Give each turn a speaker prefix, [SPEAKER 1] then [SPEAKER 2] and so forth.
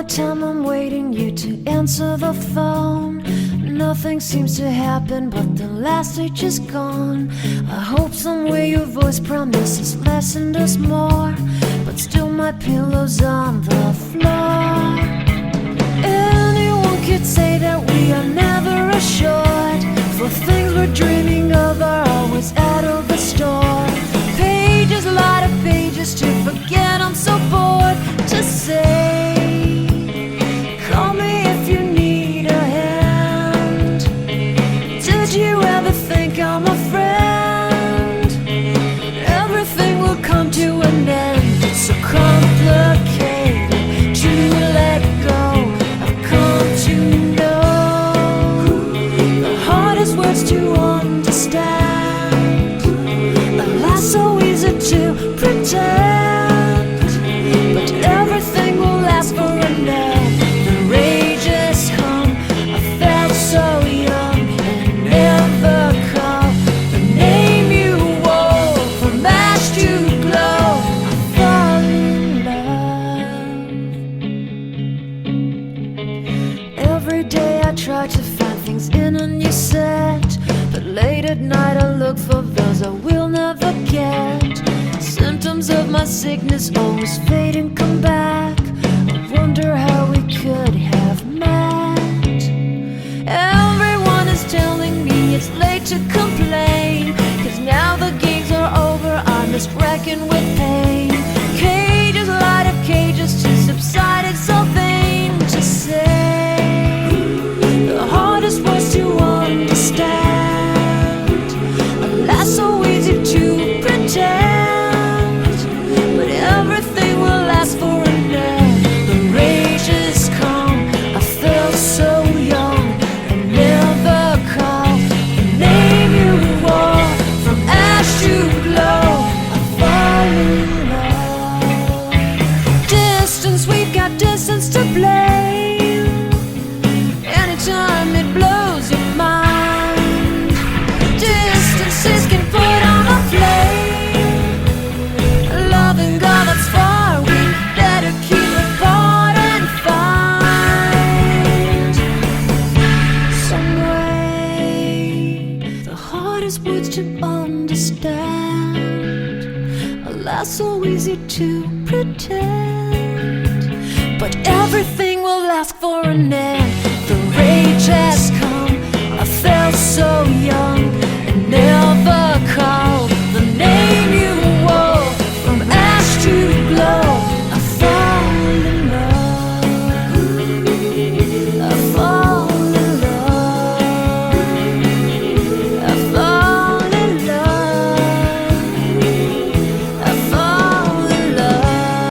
[SPEAKER 1] time I'm waiting you to answer the phone. Nothing seems to happen, but the last stage is gone. I hope somewhere your voice promises less and us more, but still my pillow's on the floor. Anyone could say that we are never assured, for things we're dreaming of are always out of the store. Pages, a lot of pages to forget, I'm so bored to say. Call me if you need a hand. Did you ever think I'm a friend? Everything will come to an end. It's so complicated to let go. I've come to know the hardest words to understand. Alas, so easy to pretend, but everything will last for a night. The rage is home. I felt so young and never called the name you wore. From ash to glow, I fall in love. Every day I try to find things in a new set, but late at night I look for those I will never get. Symptoms of my sickness always fade and come back. I wonder how we could have met. Everyone is telling me it's late to complain, 'cause now the games are over, I'm just wrecking with pain. Cages, light of cages to subside, it's so vain to say. The hardest words to understand. Alas, so easy to pretend, but everything will last for a night. The rage is calm. I felt so young and never called the name you wore. From ash to glow, I fall in love. Distance, we've got distance to blame. Anytime it blows your mind, distances can put on a flame. Loving God that's far, we better keep it apart and find some way. The hardest words to understand. Alas, so easy to pretend, but everything will last for an end.